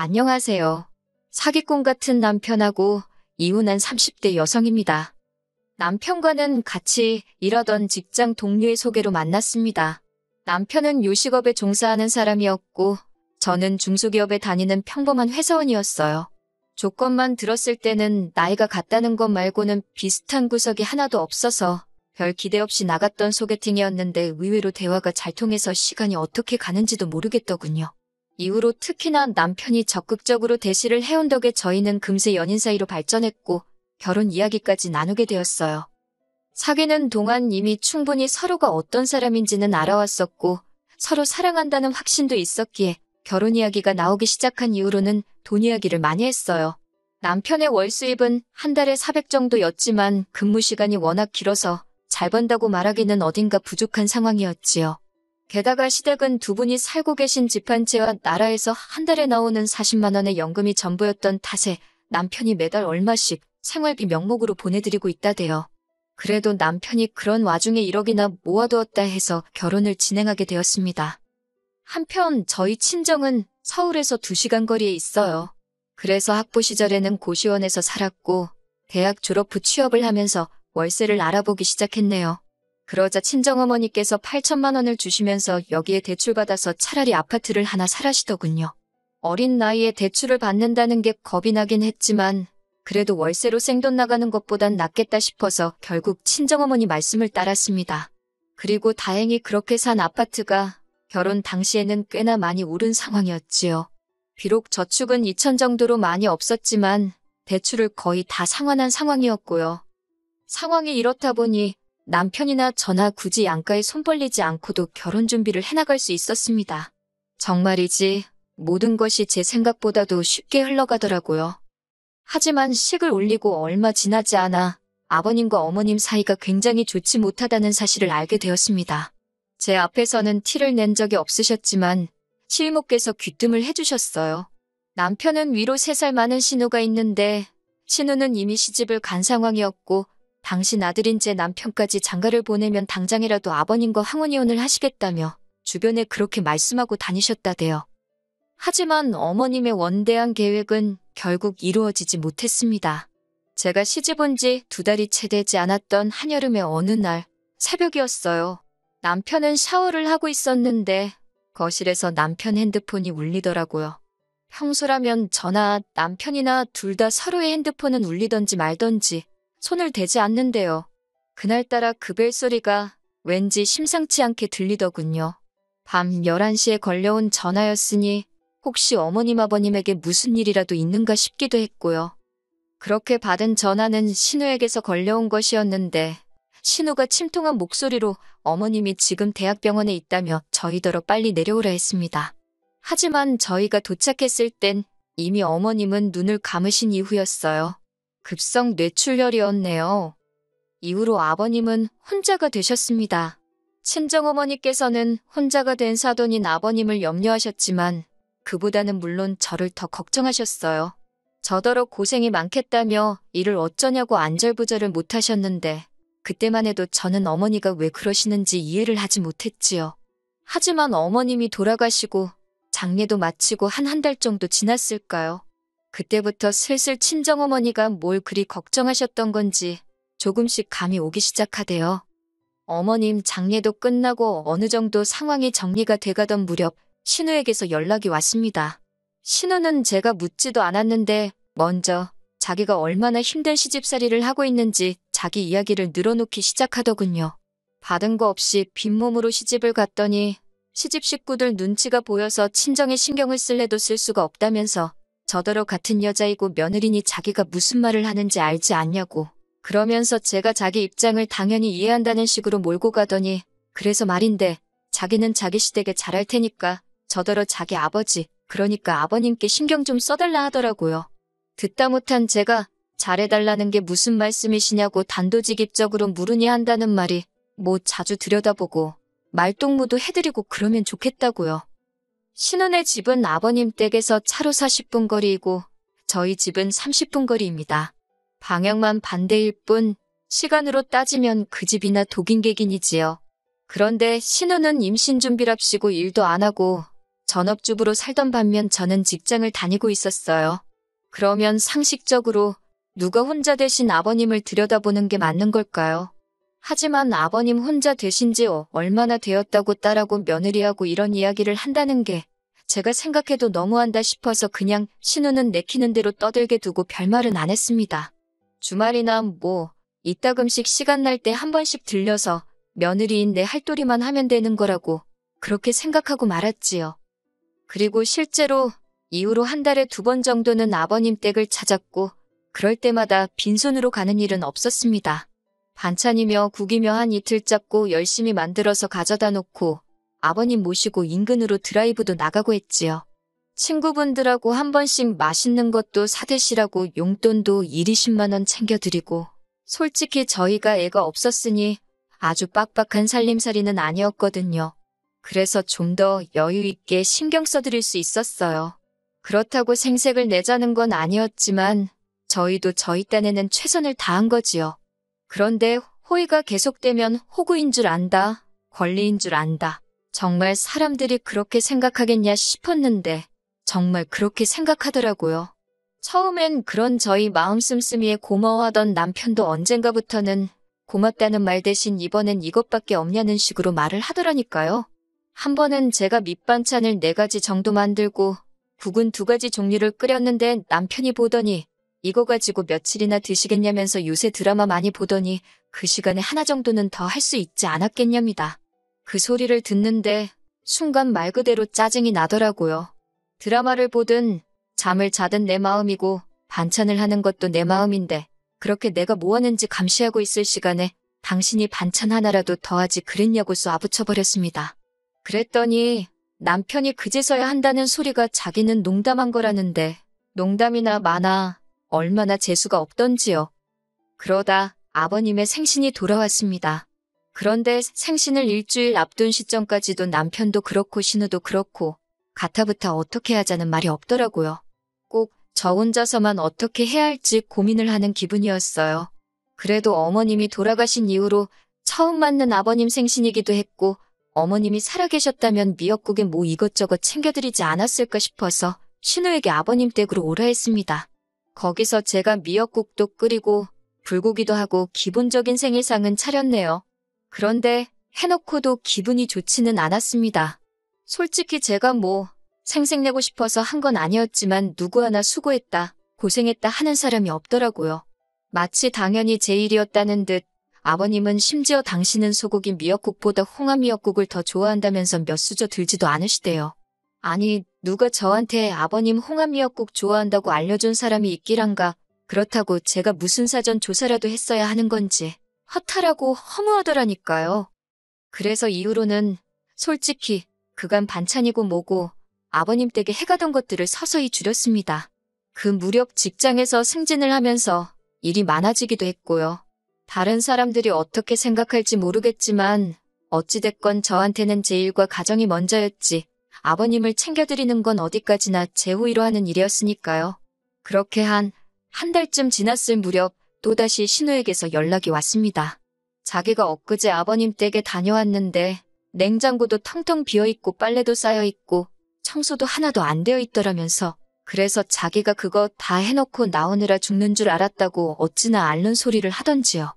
안녕하세요. 사기꾼 같은 남편하고 이혼한 30대 여성입니다. 남편과는 같이 일하던 직장 동료의 소개로 만났습니다. 남편은 요식업에 종사하는 사람이었고 저는 중소기업에 다니는 평범한 회사원이었어요. 조건만 들었을 때는 나이가 같다는 것 말고는 비슷한 구석이 하나도 없어서 별 기대 없이 나갔던 소개팅이었는데 의외로 대화가 잘 통해서 시간이 어떻게 가는지도 모르겠더군요. 이후로 특히나 남편이 적극적으로 대시를 해온 덕에 저희는 금세 연인 사이로 발전했고 결혼 이야기까지 나누게 되었어요. 사귀는 동안 이미 충분히 서로가 어떤 사람인지는 알아왔었고 서로 사랑한다는 확신도 있었기에 결혼 이야기가 나오기 시작한 이후로는 돈 이야기를 많이 했어요. 남편의 월 수입은 한 달에 400 정도였지만 근무 시간이 워낙 길어서 잘 번다고 말하기는 어딘가 부족한 상황이었지요. 게다가 시댁은 두 분이 살고 계신 집 한 채와 나라에서 한 달에 나오는 40만 원의 연금이 전부였던 탓에 남편이 매달 얼마씩 생활비 명목으로 보내드리고 있다대요. 그래도 남편이 그런 와중에 1억이나 모아두었다 해서 결혼을 진행하게 되었습니다. 한편 저희 친정은 서울에서 2시간 거리에 있어요. 그래서 학부 시절에는 고시원에서 살았고 대학 졸업 후 취업을 하면서 월세를 알아보기 시작했네요. 그러자 친정어머니께서 8천만 원을 주시면서 여기에 대출받아서 차라리 아파트를 하나 사라시더군요. 어린 나이에 대출을 받는다는 게 겁이 나긴 했지만 그래도 월세로 생돈 나가는 것보단 낫겠다 싶어서 결국 친정어머니 말씀을 따랐습니다. 그리고 다행히 그렇게 산 아파트가 결혼 당시에는 꽤나 많이 오른 상황이었지요. 비록 저축은 2천 정도로 많이 없었지만 대출을 거의 다 상환한 상황이었고요. 상황이 이렇다 보니 남편이나 저나 굳이 양가에 손 벌리지 않고도 결혼 준비를 해나갈 수 있었습니다. 정말이지 모든 것이 제 생각보다도 쉽게 흘러가더라고요. 하지만 식을 올리고 얼마 지나지 않아 아버님과 어머님 사이가 굉장히 좋지 못하다는 사실을 알게 되었습니다. 제 앞에서는 티를 낸 적이 없으셨지만 시이모께서 귀뜸을 해주셨어요. 남편은 위로 3살 많은 신우가 있는데 신우는 이미 시집을 간 상황이었고 당신 아들인 제 남편까지 장가를 보내면 당장이라도 아버님과 황혼이혼을 하시겠다며 주변에 그렇게 말씀하고 다니셨다대요. 하지만 어머님의 원대한 계획은 결국 이루어지지 못했습니다. 제가 시집 온 지 2달이 채 되지 않았던 한여름의 어느 날 새벽이었어요. 남편은 샤워를 하고 있었는데 거실에서 남편 핸드폰이 울리더라고요. 평소라면 저나 남편이나 둘 다 서로의 핸드폰은 울리던지 말던지 손을 대지 않는데요. 그날따라 그 벨소리가 왠지 심상치 않게 들리더군요. 밤 11시에 걸려온 전화였으니 혹시 어머님 아버님에게 무슨 일이라도 있는가 싶기도 했고요. 그렇게 받은 전화는 신우에게서 걸려온 것이었는데 신우가 침통한 목소리로 어머님이 지금 대학병원에 있다며 저희더러 빨리 내려오라 했습니다. 하지만 저희가 도착했을 땐 이미 어머님은 눈을 감으신 이후였어요. 급성 뇌출혈이었네요. 이후로 아버님은 혼자가 되셨습니다. 친정어머니께서는 혼자가 된 사돈인 아버님을 염려하셨지만 그보다는 물론 저를 더 걱정하셨어요. 저더러 고생이 많겠다며 일을 어쩌냐고 안절부절을 못하셨는데 그때만 해도 저는 어머니가 왜 그러시는지 이해를 하지 못했지요. 하지만 어머님이 돌아가시고 장례도 마치고 한 달 정도 지났을까요? 그때부터 슬슬 친정어머니가 뭘 그리 걱정하셨던 건지 조금씩 감이 오기 시작하대요. 어머님 장례도 끝나고 어느 정도 상황이 정리가 돼가던 무렵 신우에게서 연락이 왔습니다. 신우는 제가 묻지도 않았는데 먼저 자기가 얼마나 힘든 시집살이를 하고 있는지 자기 이야기를 늘어놓기 시작하더군요. 받은 거 없이 빈몸으로 시집을 갔더니 시집 식구들 눈치가 보여서 친정에 신경을 쓸래도 쓸 수가 없다면서 저더러 같은 여자이고 며느리니 자기가 무슨 말을 하는지 알지 않냐고 그러면서 제가 자기 입장을 당연히 이해한다는 식으로 몰고 가더니 그래서 말인데 자기는 자기 시댁에 잘할 테니까 저더러 자기 아버지 그러니까 아버님께 신경 좀 써달라 하더라고요. 듣다 못한 제가 잘해달라는 게 무슨 말씀이시냐고 단도직입적으로 물으니 한다는 말이 뭐 자주 들여다보고 말동무도 해드리고 그러면 좋겠다고요. 신혼의 집은 아버님 댁에서 차로 40분 거리이고 저희 집은 30분 거리입니다. 방향만 반대일 뿐 시간으로 따지면 그 집이나 독인객인이지요. 그런데 신혼은 임신 준비랍시고 일도 안 하고 전업주부로 살던 반면 저는 직장을 다니고 있었어요. 그러면 상식적으로 누가 혼자 대신 아버님을 들여다보는 게 맞는 걸까요? 하지만 아버님 혼자 되신 지 얼마나 되었다고 딸하고 며느리하고 이런 이야기를 한다는 게 제가 생각해도 너무한다 싶어서 그냥 신우는 내키는 대로 떠들게 두고 별말은 안 했습니다. 주말이나 이따금씩 시간 날 때 한 번씩 들려서 며느리인 내 할도리만 하면 되는 거라고 그렇게 생각하고 말았지요. 그리고 실제로 이후로 한 달에 2번 정도는 아버님 댁을 찾았고 그럴 때마다 빈손으로 가는 일은 없었습니다. 반찬이며 국이며 한 이틀 잡고 열심히 만들어서 가져다 놓고 아버님 모시고 인근으로 드라이브도 나가고 했지요. 친구분들하고 한 번씩 맛있는 것도 사드시라고 용돈도 1~20만 원 챙겨드리고 솔직히 저희가 애가 없었으니 아주 빡빡한 살림살이는 아니었거든요. 그래서 좀 더 여유 있게 신경 써드릴 수 있었어요. 그렇다고 생색을 내자는 건 아니었지만 저희도 저희 딴에는 최선을 다한 거지요. 그런데 호의가 계속되면 호구인 줄 안다, 권리인 줄 안다. 정말 사람들이 그렇게 생각하겠냐 싶었는데 정말 그렇게 생각하더라고요. 처음엔 그런 저희 마음 씀씀이에 고마워하던 남편도 언젠가부터는 고맙다는 말 대신 이번엔 이것밖에 없냐는 식으로 말을 하더라니까요. 한 번은 제가 밑반찬을 4가지 정도 만들고 국은 2가지 종류를 끓였는데 남편이 보더니 이거 가지고 며칠이나 드시겠냐면서 요새 드라마 많이 보더니 그 시간에 하나 정도는 더 할 수 있지 않았겠냐입니다. 그 소리를 듣는데 순간 말 그대로 짜증이 나더라고요. 드라마를 보든 잠을 자든 내 마음이고 반찬을 하는 것도 내 마음인데 그렇게 내가 뭐 하는지 감시하고 있을 시간에 당신이 반찬 하나라도 더하지 그랬냐고 쏘아붙여버렸습니다. 그랬더니 남편이 그제서야 한다는 소리가 자기는 농담한 거라는데 농담이나 마나 얼마나 재수가 없던지요. 그러다 아버님의 생신이 돌아왔습니다. 그런데 생신을 일주일 앞둔 시점까지도 남편도 그렇고 신우도 그렇고 가타부타 어떻게 하자는 말이 없더라고요. 꼭 저 혼자서만 어떻게 해야 할지 고민을 하는 기분이었어요. 그래도 어머님이 돌아가신 이후로 처음 맞는 아버님 생신이기도 했고 어머님이 살아계셨다면 미역국에 이것저것 챙겨드리지 않았을까 싶어서 신우에게 아버님 댁으로 오라 했습니다. 거기서 제가 미역국도 끓이고 불고기도 하고 기본적인 생일상은 차렸네요. 그런데 해놓고도 기분이 좋지는 않았습니다. 솔직히 제가 생색내고 싶어서 한 건 아니었지만 누구 하나 수고했다, 고생했다 하는 사람이 없더라고요. 마치 당연히 제 일이었다는 듯 아버님은 심지어 당신은 소고기 미역국보다 홍합 미역국을 더 좋아한다면서 몇 수저 들지도 않으시대요. 아니 누가 저한테 아버님 홍합 미역국 좋아한다고 알려준 사람이 있기란가. 그렇다고 제가 무슨 사전 조사라도 했어야 하는 건지 허탈하고 허무하더라니까요. 그래서 이후로는 솔직히 그간 반찬이고 뭐고 아버님 댁에 해가던 것들을 서서히 줄였습니다. 그 무렵 직장에서 승진을 하면서 일이 많아지기도 했고요. 다른 사람들이 어떻게 생각할지 모르겠지만 어찌됐건 저한테는 제 일과 가정이 먼저였지 아버님을 챙겨드리는 건 어디까지나 제 호의로 하는 일이었으니까요. 그렇게 한 달쯤 지났을 무렵 또다시 신우에게서 연락이 왔습니다. 자기가 엊그제 아버님 댁에 다녀왔는데 냉장고도 텅텅 비어있고 빨래도 쌓여있고 청소도 하나도 안 되어 있더라면서 그래서 자기가 그거 다 해놓고 나오느라 죽는 줄 알았다고 어찌나 앓는 소리를 하던지요.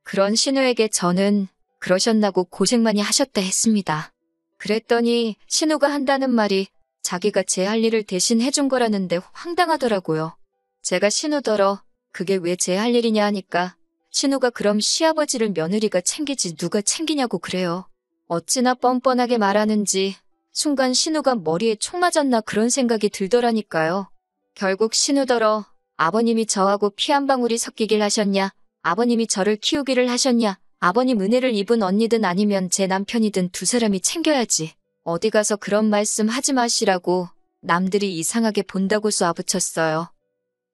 그런 신우에게 저는 그러셨나고 고생 많이 하셨다 했습니다. 그랬더니 신우가 한다는 말이 자기가 제 할 일을 대신 해준 거라는데 황당하더라고요. 제가 신우더러 그게 왜 제 할 일이냐 하니까 신우가 그럼 시아버지를 며느리가 챙기지 누가 챙기냐고 그래요. 어찌나 뻔뻔하게 말하는지 순간 신우가 머리에 총 맞았나 그런 생각이 들더라니까요. 결국 신우더러 아버님이 저하고 피 한 방울이 섞이길 하셨냐, 아버님이 저를 키우기를 하셨냐, 아버님 은혜를 입은 언니든 아니면 제 남편이든 두 사람이 챙겨야지. 어디 가서 그런 말씀 하지 마시라고 남들이 이상하게 본다고 쏘아붙였어요.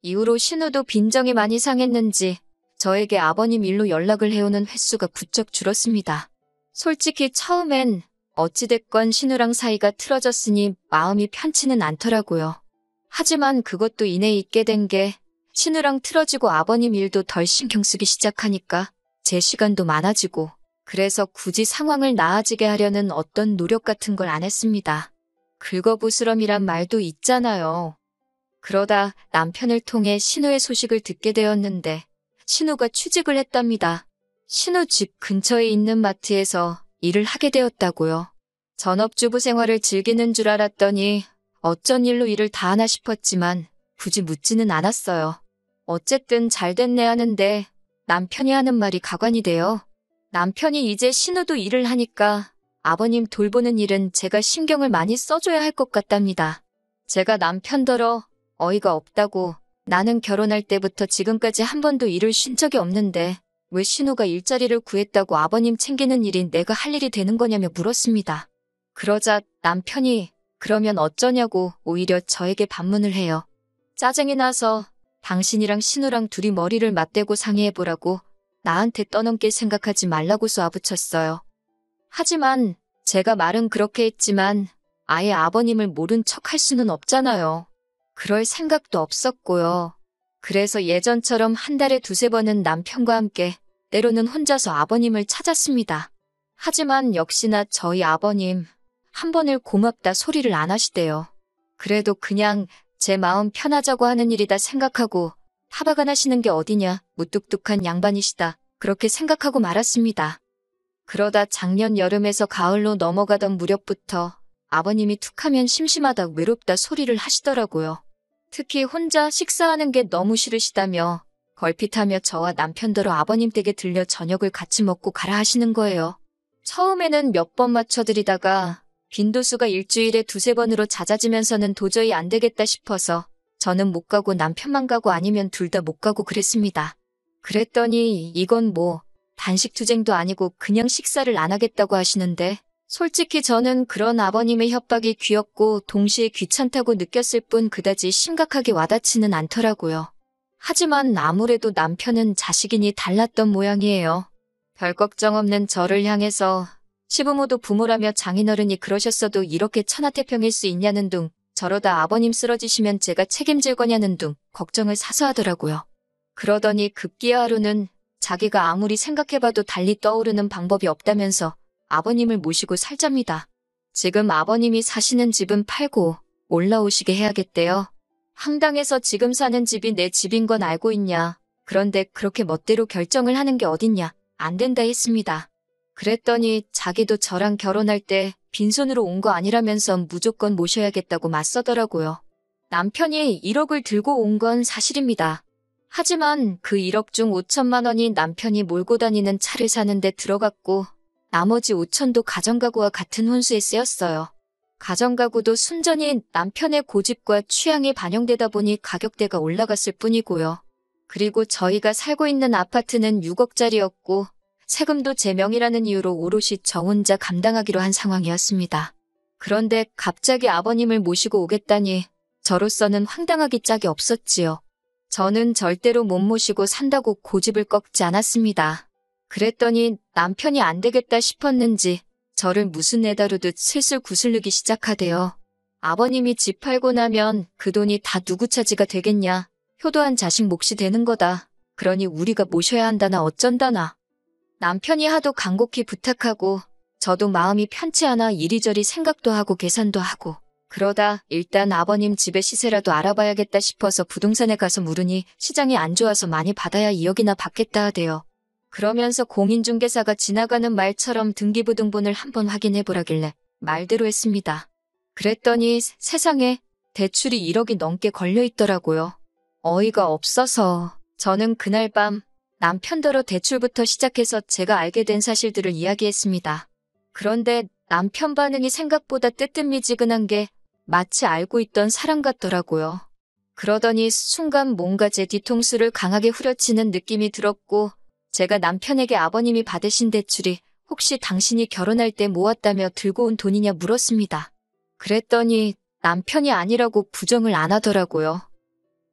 이후로 신우도 빈정이 많이 상했는지 저에게 아버님 일로 연락을 해오는 횟수가 부쩍 줄었습니다. 솔직히 처음엔 어찌됐건 신우랑 사이가 틀어졌으니 마음이 편치는 않더라고요. 하지만 그것도 이내 있게 된 게 신우랑 틀어지고 아버님 일도 덜 신경 쓰기 시작하니까 제 시간도 많아지고 그래서 굳이 상황을 나아지게 하려는 어떤 노력 같은 걸 안 했습니다. 긁어부스럼이란 말도 있잖아요. 그러다 남편을 통해 신우의 소식을 듣게 되었는데 신우가 취직을 했답니다. 신우 집 근처에 있는 마트에서 일을 하게 되었다고요. 전업주부 생활을 즐기는 줄 알았더니 어쩐 일로 일을 다 하나 싶었지만 굳이 묻지는 않았어요. 어쨌든 잘 됐네 하는데 남편이 하는 말이 가관이 돼요. 남편이 이제 신우도 일을 하니까 아버님 돌보는 일은 제가 신경을 많이 써줘야 할 것 같답니다. 제가 남편더러 어이가 없다고 나는 결혼할 때부터 지금까지 한 번도 일을 쉰 적이 없는데 왜 신우가 일자리를 구했다고 아버님 챙기는 일이 내가 할 일이 되는 거냐며 물었습니다. 그러자 남편이 그러면 어쩌냐고 오히려 저에게 반문을 해요. 짜증이 나서 당신이랑 신우랑 둘이 머리를 맞대고 상의해보라고 나한테 떠넘길 생각하지 말라고 쏘아붙였어요. 하지만 제가 말은 그렇게 했지만 아예 아버님을 모른 척 할 수는 없잖아요. 그럴 생각도 없었고요. 그래서 예전처럼 한 달에 두세 번은 남편과 함께 때로는 혼자서 아버님을 찾았습니다. 하지만 역시나 저희 아버님 한 번을 고맙다 소리를 안 하시대요. 그래도 그냥 제 마음 편하자고 하는 일이다 생각하고 타박 안 하시는 게 어디냐 무뚝뚝한 양반이시다 그렇게 생각하고 말았습니다. 그러다 작년 여름에서 가을로 넘어가던 무렵부터 아버님이 툭하면 심심하다 외롭다 소리를 하시더라고요. 특히 혼자 식사하는 게 너무 싫으시다며 걸핏하며 저와 남편더러 아버님 댁에 들려 저녁을 같이 먹고 가라 하시는 거예요. 처음에는 몇 번 맞춰드리다가 빈도수가 일주일에 두세 번으로 잦아지면서는 도저히 안 되겠다 싶어서 저는 못 가고 남편만 가고 아니면 둘 다 못 가고 그랬습니다. 그랬더니 이건 뭐 단식투쟁도 아니고 그냥 식사를 안 하겠다고 하시는데 솔직히 저는 그런 아버님의 협박이 귀엽고 동시에 귀찮다고 느꼈을 뿐 그다지 심각하게 와닿지는 않더라고요. 하지만 아무래도 남편은 자식이니 달랐던 모양이에요. 별 걱정 없는 저를 향해서 시부모도 부모라며 장인어른이 그러셨어도 이렇게 천하태평일 수 있냐는 둥 저러다 아버님 쓰러지시면 제가 책임질 거냐는 둥 걱정을 사서 하더라고요. 그러더니 급기야 하루는 자기가 아무리 생각해봐도 달리 떠오르는 방법이 없다면서 아버님을 모시고 살잡니다. 지금 아버님이 사시는 집은 팔고 올라오시게 해야겠대요. 황당해서 지금 사는 집이 내 집인 건 알고 있냐. 그런데 그렇게 멋대로 결정을 하는 게 어딨냐. 안 된다 했습니다. 그랬더니 자기도 저랑 결혼할 때 빈손으로 온 거 아니라면서 무조건 모셔야겠다고 맞서더라고요. 남편이 1억을 들고 온 건 사실입니다. 하지만 그 1억 중 5천만 원이 남편이 몰고 다니는 차를 사는데 들어갔고 나머지 5천도 가정가구와 같은 혼수에 쓰였어요. 가정가구도 순전히 남편의 고집과 취향이 반영되다 보니 가격대가 올라갔을 뿐이고요. 그리고 저희가 살고 있는 아파트는 6억짜리였고 세금도 제 명의라는 이유로 오롯이 저 혼자 감당하기로 한 상황이었습니다. 그런데 갑자기 아버님을 모시고 오겠다니 저로서는 황당하기 짝이 없었지요. 저는 절대로 못 모시고 산다고 고집을 꺾지 않았습니다. 그랬더니 남편이 안 되겠다 싶었는지 저를 무슨 애다루듯 슬슬 구슬르기 시작하대요. 아버님이 집 팔고 나면 그 돈이 다 누구 차지가 되겠냐. 효도한 자식 몫이 되는 거다. 그러니 우리가 모셔야 한다나 어쩐다나. 남편이 하도 간곡히 부탁하고 저도 마음이 편치 않아 이리저리 생각도 하고 계산도 하고 그러다 일단 아버님 집의 시세라도 알아봐야겠다 싶어서 부동산에 가서 물으니 시장이 안 좋아서 많이 받아야 2억이나 받겠다 하대요. 그러면서 공인중개사가 지나가는 말처럼 등기부등본을 한번 확인해보라길래 말대로 했습니다. 그랬더니 세상에 대출이 1억이 넘게 걸려있더라고요. 어이가 없어서 저는 그날 밤 남편더러 대출부터 시작해서 제가 알게 된 사실들을 이야기했습니다. 그런데 남편 반응이 생각보다 뜨뜻미지근한 게 마치 알고 있던 사람 같더라고요. 그러더니 순간 뭔가 제 뒤통수를 강하게 후려치는 느낌이 들었고 제가 남편에게 아버님이 받으신 대출이 혹시 당신이 결혼할 때 모았다며 들고 온 돈이냐 물었습니다. 그랬더니 남편이 아니라고 부정을 안 하더라고요.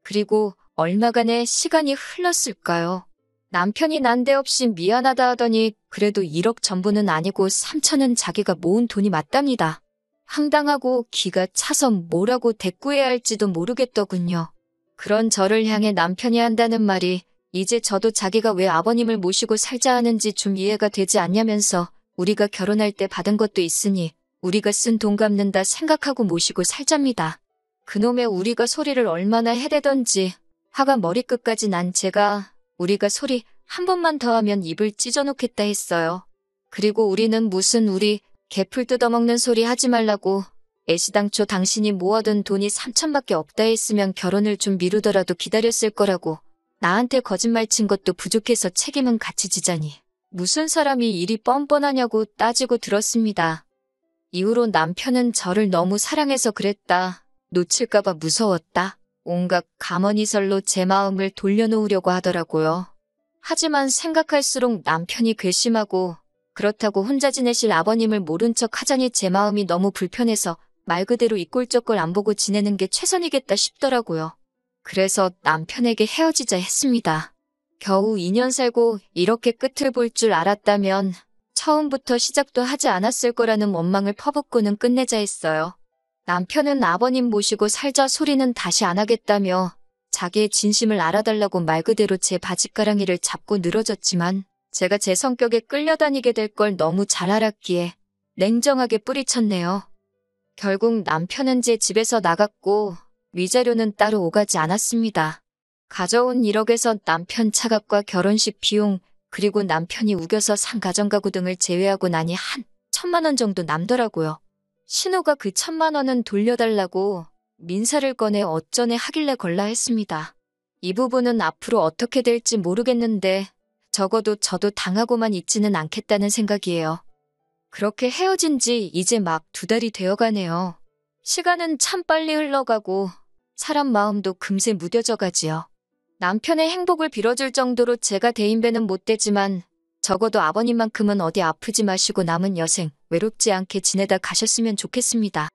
그리고 얼마간의 시간이 흘렀을까요? 남편이 난데없이 미안하다 하더니 그래도 1억 전부는 아니고 3천은 자기가 모은 돈이 맞답니다. 황당하고 기가 차서 뭐라고 대꾸해야 할지도 모르겠더군요. 그런 저를 향해 남편이 한다는 말이 이제 저도 자기가 왜 아버님을 모시고 살자 하는지 좀 이해가 되지 않냐면서 우리가 결혼할 때 받은 것도 있으니 우리가 쓴 돈 갚는다 생각하고 모시고 살잡니다. 그놈의 우리가 소리를 얼마나 해대던지 화가 머리끝까지 난 제가 우리가 소리 한 번만 더 하면 입을 찢어놓겠다 했어요. 그리고 우리는 무슨 우리 개풀 뜯어먹는 소리 하지 말라고 애시당초 당신이 모아둔 돈이 3천밖에 없다 했으면 결혼을 좀 미루더라도 기다렸을 거라고 나한테 거짓말 친 것도 부족해서 책임은 같이 지자니 무슨 사람이 일이 뻔뻔하냐고 따지고 들었습니다. 이후로 남편은 저를 너무 사랑해서 그랬다. 놓칠까봐 무서웠다. 온갖 가머니설로 제 마음을 돌려놓으려고 하더라고요. 하지만 생각할수록 남편이 괘씸하고 그렇다고 혼자 지내실 아버님을 모른 척 하자니 제 마음이 너무 불편해서 말 그대로 이 꼴저 꼴 안 보고 지내는 게 최선이겠다 싶더라고요. 그래서 남편에게 헤어지자 했습니다. 겨우 2년 살고 이렇게 끝을 볼 줄 알았다면 처음부터 시작도 하지 않았을 거라는 원망을 퍼붓고는 끝내자 했어요. 남편은 아버님 모시고 살자 소리는 다시 안 하겠다며 자기의 진심을 알아달라고 말 그대로 제 바짓가랑이를 잡고 늘어졌지만 제가 제 성격에 끌려다니게 될 걸 너무 잘 알았기에 냉정하게 뿌리쳤네요. 결국 남편은 제 집에서 나갔고 위자료는 따로 오가지 않았습니다. 가져온 1억에서 남편 차값과 결혼식 비용 그리고 남편이 우겨서 산 가정가구 등을 제외하고 나니 한 1,000만 원 정도 남더라고요. 신호가 그 1,000만 원은 돌려달라고 민사를 꺼내 어쩌네 하길래 걸라 했습니다. 이 부분은 앞으로 어떻게 될지 모르겠는데 적어도 저도 당하고만 있지는 않겠다는 생각이에요. 그렇게 헤어진 지 이제 막 2달이 되어가네요. 시간은 참 빨리 흘러가고 사람 마음도 금세 무뎌져 가지요. 남편의 행복을 빌어줄 정도로 제가 대인배는 못 되지만 적어도 아버님만큼은 어디 아프지 마시고 남은 여생 외롭지 않게 지내다 가셨으면 좋겠습니다.